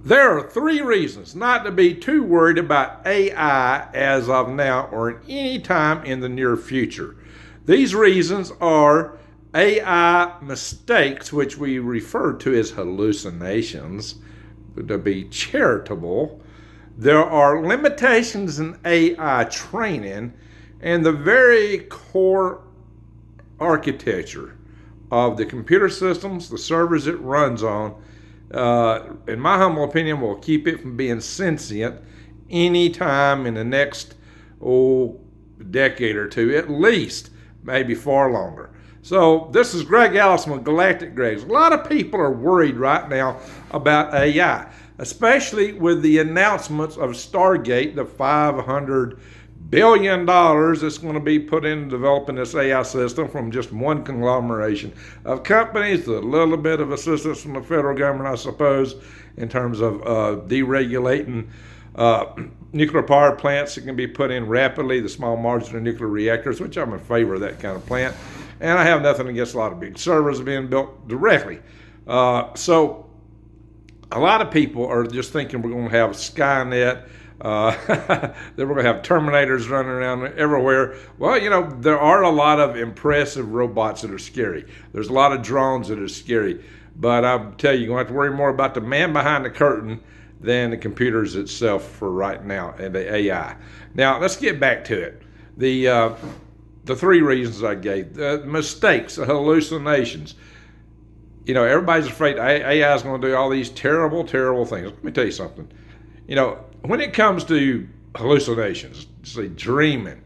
There are three reasons not to be too worried about AI as of now or at any time in the near future. These reasons are AI mistakes, which we refer to as hallucinations, to be charitable. There are limitations in AI training, and the very core architecture of the computer systems, the servers it runs on, in my humble opinion, will keep it from being sentient anytime in the next decade or two, at least, maybe far longer. So this is Greg Allison with Galactic Gregs. A lot of people are worried right now about AI, especially with the announcements of Stargate, the $500 billion that's going to be put into developing this AI system from just one conglomeration of companies, a little bit of assistance from the federal government, I suppose, in terms of deregulating nuclear power plants that can be put in rapidly, the small modular nuclear reactors, which I'm in favor of that kind of plant. And I have nothing against a lot of big servers being built directly. So a lot of people are just thinking we're going to have Skynet, that we're going to have Terminators running around everywhere. Well, you know, there are a lot of impressive robots that are scary. There's a lot of drones that are scary. But I'll tell you, you're going to have to worry more about the man behind the curtain than the computers itself for right now and the AI. Now, let's get back to it. The three reasons I gave, the mistakes, the hallucinations. You know, everybody's afraid AI is going to do all these terrible, terrible things. Let me tell you something. You know, when it comes to hallucinations, say dreaming,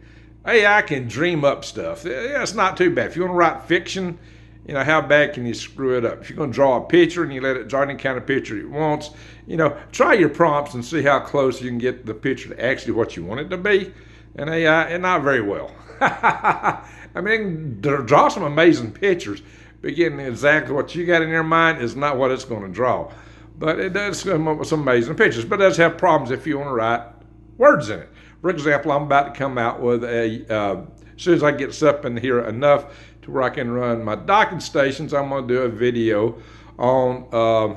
AI can dream up stuff. Yeah, it's not too bad. If you want to write fiction, you know, how bad can you screw it up? If you're going to draw a picture and you let it draw any kind of picture it wants, you know, try your prompts and see how close you can get the picture to actually what you want it to be. And AI, and not very well. I mean, draw some amazing pictures, but getting exactly what you got in your mind is not what it's going to draw. But it does come up with some amazing pictures. But it does have problems if you want to write words in it. For example, I'm about to come out with as soon as I get this up in here enough to where I can run my docking stations, I'm going to do a video on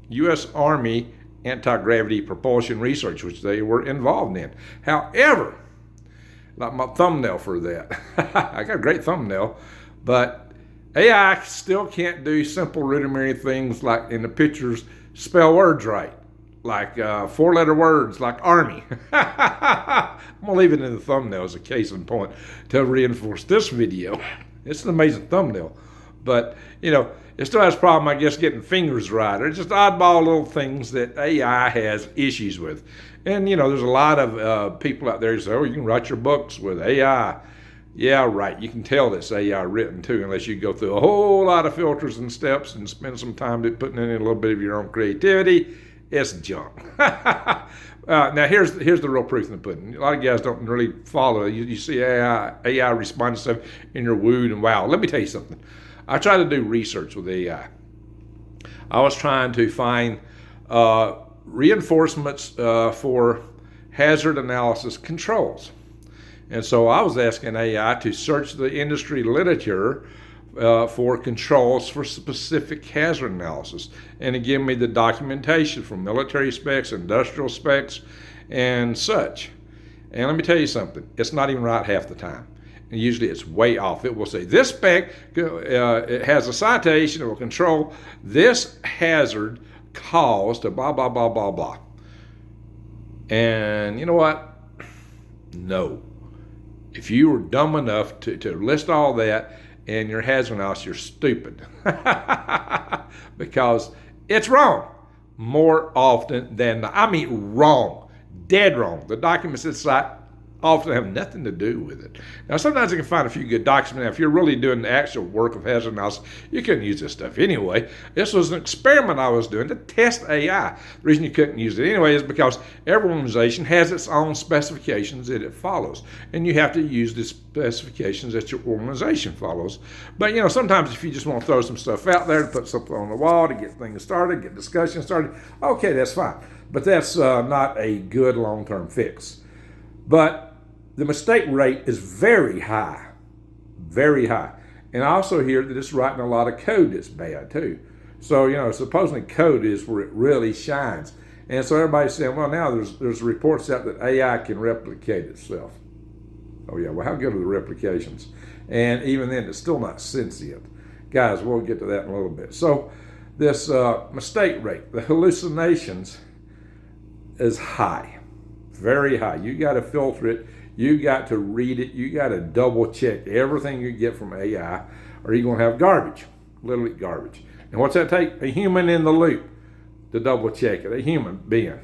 U.S. Army anti-gravity propulsion research, which they were involved in. However, like my thumbnail for that. I got a great thumbnail, but AI still can't do simple rudimentary things like in the pictures, spell words right, like four-letter words like Army. I'm going to leave it in the thumbnail as a case in point to reinforce this video. It's an amazing thumbnail, but, you know, it still has a problem, I guess, getting fingers right. It's just oddball little things that AI has issues with. And, you know, there's a lot of people out there who say, oh, you can write your books with AI. Yeah, right. You can tell that's AI written, too, unless you go through a whole lot of filters and steps and spend some time putting in a little bit of your own creativity. It's junk. Now, here's the real proof in the pudding. A lot of guys don't really follow it. You see AI respond to stuff, and you're wooed and wow. Let me tell you something. I try to do research with AI. I was trying to find reinforcements for hazard analysis controls. And so I was asking AI to search the industry literature for controls for specific hazard analysis and to give me the documentation from military specs, industrial specs, and such. And let me tell you something, it's not even right half the time. And usually it's way off. It will say this spec it has a citation or control this hazard caused to blah, blah, blah, blah, blah. And you know what? No. If you were dumb enough to list all that in your hazard analysis, you're stupid. Because it's wrong more often than not. I mean wrong, dead wrong. The documents that cite often have nothing to do with it. Now, sometimes you can find a few good documents. Now, if you're really doing the actual work of hazard analysis, you couldn't use this stuff anyway. This was an experiment I was doing to test AI. The reason you couldn't use it anyway is because every organization has its own specifications that it follows, and you have to use the specifications that your organization follows. But, you know, sometimes if you just want to throw some stuff out there to put something on the wall to get things started, get discussion started, okay, that's fine. But that's not a good long-term fix. But the mistake rate is very high, very high. And I also hear that it's writing a lot of code that's bad too. So, you know, supposedly code is where it really shines. And so everybody's saying, well, now there's reports out that AI can replicate itself. Oh yeah, well, how good are the replications? And even then, it's still not sentient. Guys, we'll get to that in a little bit. So this mistake rate, the hallucinations, is high, very high. You got to filter it. You got to read it. You got to double check everything you get from AI, or you're going to have garbage, literally garbage. And what's that take? A human in the loop to double check it, a human being.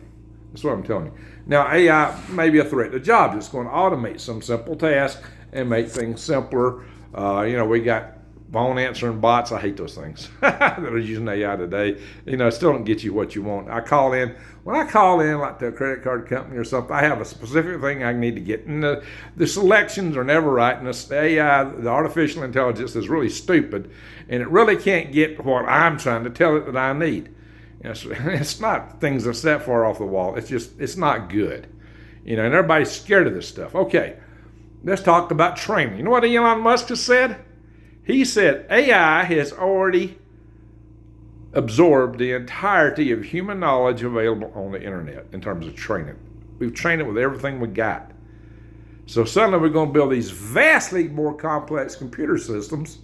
That's what I'm telling you. Now, AI may be a threat to jobs. It's going to automate some simple tasks and make things simpler. We got phone answering bots. I hate those things that are using AI today. It still don't get you what you want. When I call in like to a credit card company or something, I have a specific thing I need to get. And the selections are never right. And the AI, the artificial intelligence, is really stupid. And it really can't get what I'm trying to tell it that I need. It's not things that's that far off the wall. It's not good. And everybody's scared of this stuff. Okay, let's talk about training. You know what Elon Musk has said? He said AI has already absorbed the entirety of human knowledge available on the internet in terms of training. We've trained it with everything we got. So suddenly we're going to build these vastly more complex computer systems.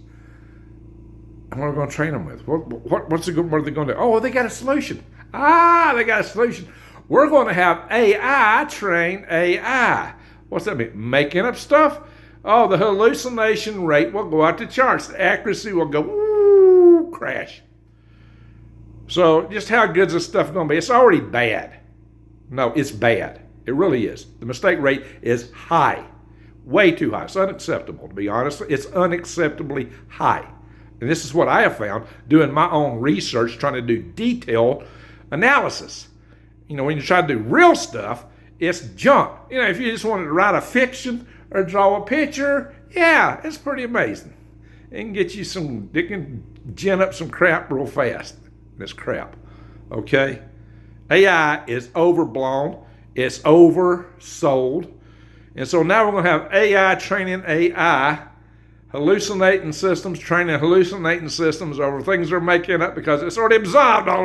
And what are we going to train them with? What are they going to do? Oh, they got a solution. They got a solution. We're going to have AI train AI. What's that mean? Making up stuff? Oh, the hallucination rate will go out the charts. The accuracy will go, crash. So just how good is this stuff going to be? It's already bad. No, it's bad. It really is. The mistake rate is high. Way too high. It's unacceptable, to be honest. It's unacceptably high. And this is what I have found doing my own research, trying to do detailed analysis. When you try to do real stuff, it's junk. If you just wanted to write a fiction or draw a picture, yeah, it's pretty amazing. It can gin up some crap real fast. It's crap, okay? AI is overblown. It's oversold. And so now we're going to have AI training AI, hallucinating systems, training hallucinating systems over things they're making up because it's already absorbed all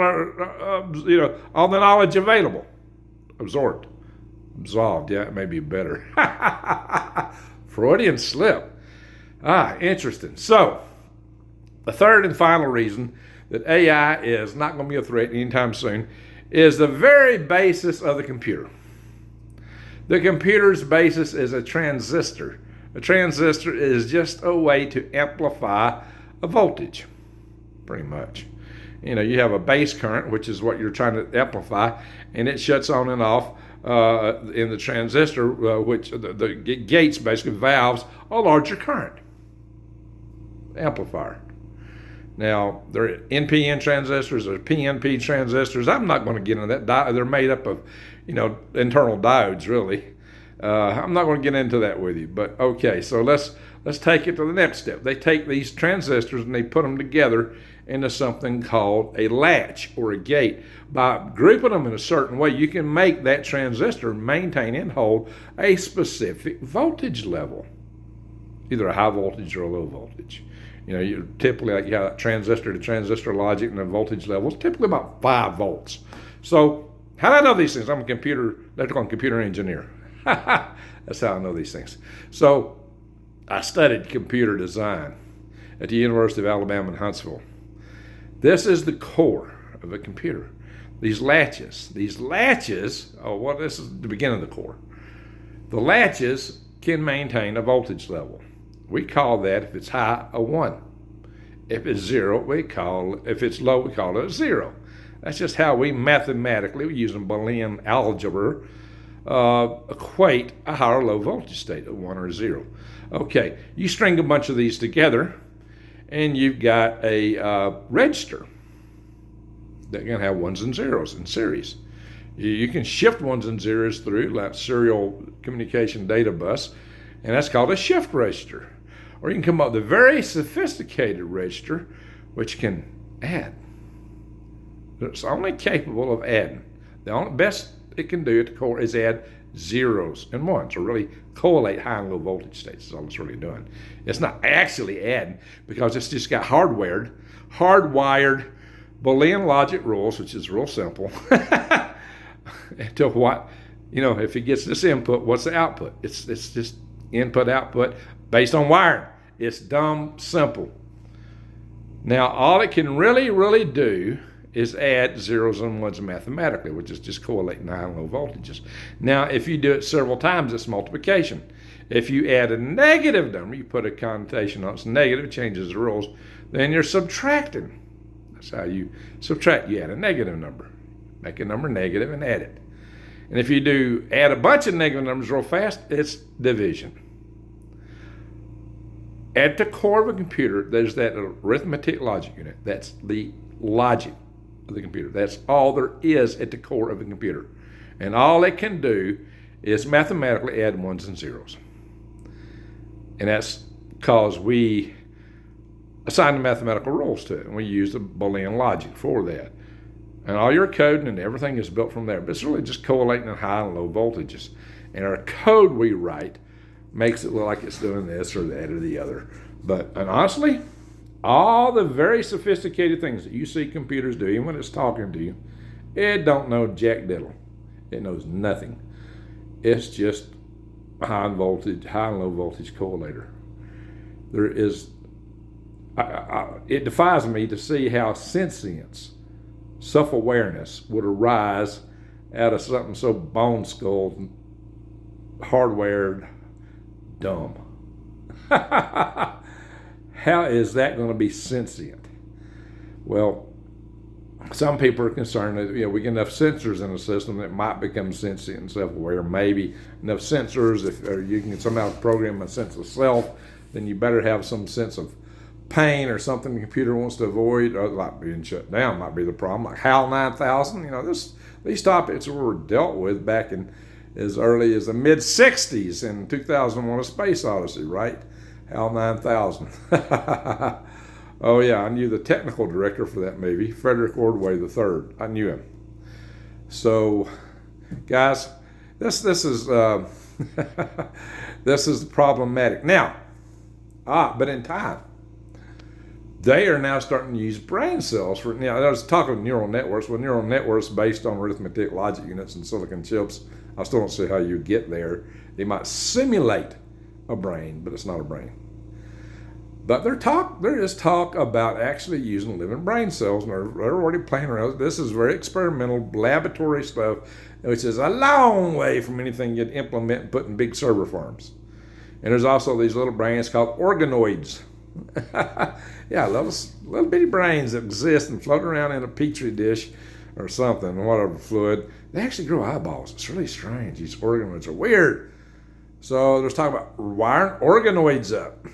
the knowledge available. Absorbed. Absolved, yeah, it may be better. Freudian slip. Interesting. So, the third and final reason that AI is not going to be a threat anytime soon is the very basis of the computer. The computer's basis is a transistor. A transistor is just a way to amplify a voltage, pretty much. You have a base current, which is what you're trying to amplify, and it shuts on and off in the transistor, which the gates, basically valves, a larger current amplifier. Now, there are NPN transistors or PNP transistors. I'm not going to get into that. They're made up of, internal diodes, really. I'm not going to get into that with you. But okay, so let's take it to the next step. They take these transistors and they put them together into something called a latch or a gate. By grouping them in a certain way, you can make that transistor maintain and hold a specific voltage level, either a high voltage or a low voltage. You typically you have transistor to transistor logic, and the voltage level is typically about 5 volts. So how do I know these things? I'm a electrical and computer engineer. That's how I know these things. So I studied computer design at the University of Alabama in Huntsville. This is the core of a computer. These latches, this is the beginning of the core. The latches can maintain a voltage level. We call that, if it's high, a 1. If it's 0, if it's low, we call it a 0. That's just how we mathematically, using Boolean algebra, equate a high or low voltage state, a 1 or a 0. Okay, you string a bunch of these together, and you've got a register that can have 1s and 0s in series. You can shift 1s and 0s through, like serial communication data bus, and that's called a shift register. Or you can come up with a very sophisticated register, which can add. It's only capable of adding. The only best it can do at the core is add 0s and 1s, or really correlate high and low voltage states. That's all it's really doing. It's not actually adding, because it's just got hardwired Boolean logic rules, which is real simple, to what, if it gets this input, what's the output? It's just input output based on wiring. It's dumb simple. Now, all it can really do is add zeros and ones mathematically, which is just correlating high and low voltages. Now, if you do it several times, it's multiplication. If you add a negative number, you put a connotation on it, it's negative, changes the rules, then you're subtracting. That's how you subtract. You add a negative number. Make a number negative and add it. And if you do add a bunch of negative numbers real fast, it's division. At the core of a computer, there's that arithmetic logic unit. That's the logic of the computer. That's all there is at the core of a computer. And all it can do is mathematically add ones and zeros. And that's because we assign the mathematical rules to it, and we use the Boolean logic for that. And all your coding and everything is built from there. But it's really just correlating at high and low voltages. And our code we write makes it look like it's doing this or that or the other. And honestly, all the very sophisticated things that you see computers do, even when it's talking to you, it don't know jack diddle. It knows nothing. It's just high and low voltage correlator. There is, it defies me to see how sentience, self-awareness would arise out of something so bone-skulled, hardwired, dumb. How is that going to be sentient? Well, some people are concerned that we get enough sensors in the system that might become sentient and self-aware. Maybe enough sensors, if you can somehow program a sense of self, then you better have some sense of pain or something the computer wants to avoid, or like being shut down might be the problem. Like HAL 9000, these topics were dealt with back in as early as the mid-60s in 2001: A Space Odyssey, right? HAL 9000. Oh yeah, I knew the technical director for that movie, Frederick Ordway III. I knew him. So, guys, this is this is problematic. Now, but in time, they are now starting to use brain cells for. Now, I was talking neural networks. Well, neural networks based on arithmetic logic units and silicon chips. I still don't see how you get there. They might simulate a brain, but it's not a brain. But there is talk about actually using living brain cells, and they're already playing around. This is very experimental, laboratory stuff, which is a long way from anything you'd implement and put in big server farms. And there's also these little brains called organoids. Yeah, little bitty brains that exist and float around in a petri dish or something, whatever fluid. They actually grow eyeballs. It's really strange. These organoids are weird. So there's talk about wiring organoids up.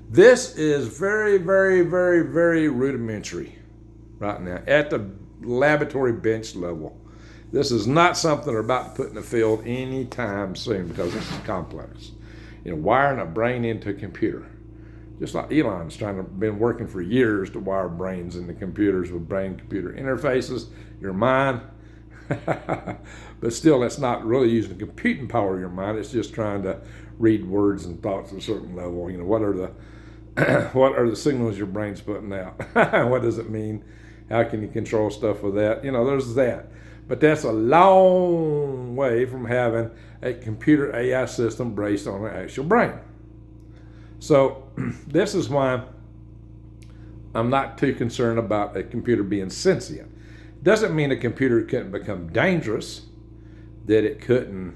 This is very, very, very, very rudimentary right now at the laboratory bench level. This is not something they're about to put in the field anytime soon because this is complex. Wiring a brain into a computer. Just like Elon's been working for years to wire brains into computers with brain-computer interfaces, your mind. But still, that's not really using the computing power of your mind. It's just trying to read words and thoughts at a certain level. What are the signals your brain's putting out? What does it mean? How can you control stuff with that? There's that. But that's a long way from having a computer AI system based on an actual brain. So this is why I'm not too concerned about a computer being sentient. Doesn't mean a computer couldn't become dangerous, that it couldn't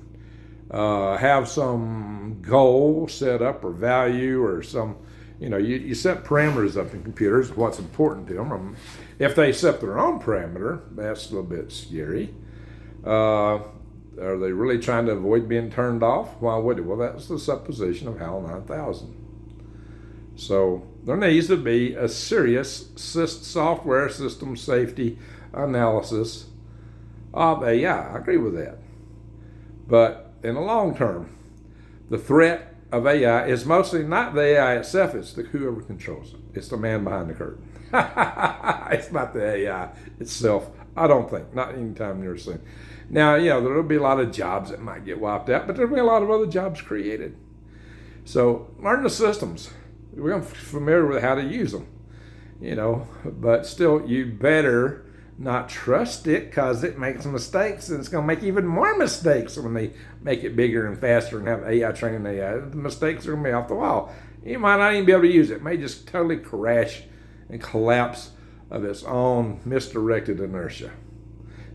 have some goal set up or value or some, you set parameters up in computers, what's important to them. If they set their own parameter, that's a little bit scary. Are they really trying to avoid being turned off? Why would it? Well, that's the supposition of HAL 9000. So there needs to be a serious software system safety analysis of AI. I agree with that. But in the long term, the threat of AI is mostly not the AI itself, it's whoever controls it. It's the man behind the curtain. It's not the AI itself, I don't think, not anytime near soon. Now, there'll be a lot of jobs that might get wiped out, but there'll be a lot of other jobs created. So learn the systems. We're familiar with how to use them, but still you better not trust it because it makes mistakes, and it's going to make even more mistakes when they make it bigger and faster and have AI training AI. The mistakes are going to be off the wall. You might not even be able to use it. It may just totally crash and collapse of its own misdirected inertia.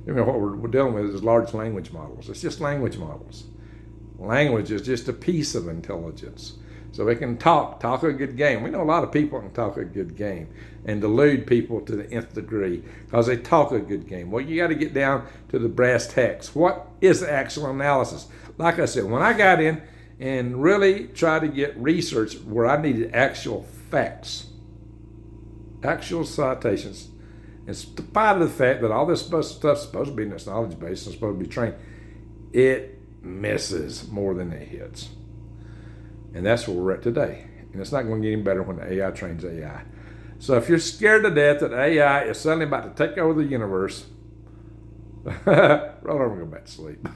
You know, what we're dealing with is large language models. It's just language models. Language is just a piece of intelligence. So it can talk a good game. We know a lot of people can talk a good game and delude people to the nth degree because they talk a good game. Well, you got to get down to the brass tacks. What is the actual analysis? Like I said, when I got in and really tried to get research where I needed actual facts, actual citations, in spite of the fact that all this stuff's supposed to be in this knowledge base and supposed to be trained, it misses more than it hits. And that's where we're at today. And it's not going to get any better when the AI trains AI. So if you're scared to death that AI is suddenly about to take over the universe, roll over and go back to sleep.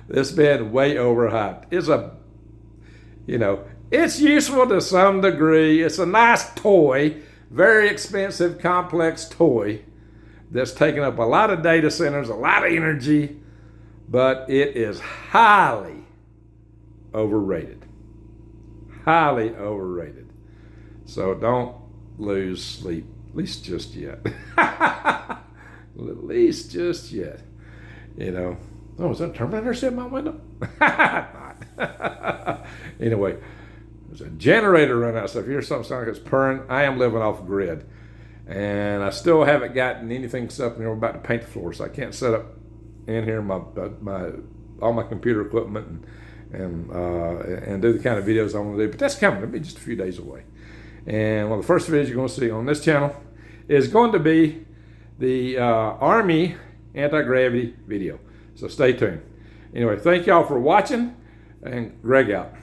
This been way overhyped. It's useful to some degree. It's a nice toy, very expensive, complex toy that's taking up a lot of data centers, a lot of energy, but it is highly overrated. Highly overrated. So don't lose sleep, at least just yet. At least just yet. Oh, is that a Terminator sitting in my window? Not. Anyway, there's a generator running out. So if you hear something sound like it's purring, I am living off grid. And I still haven't gotten anything set up. We're about to paint the floor, so I can't set up in here all my computer equipment and do the kind of videos I want to do. But that's coming. It'll be just a few days away. And one of the first videos you're going to see on this channel is going to be the Army anti-gravity video. So stay tuned. Anyway, thank y'all for watching, and Greg out.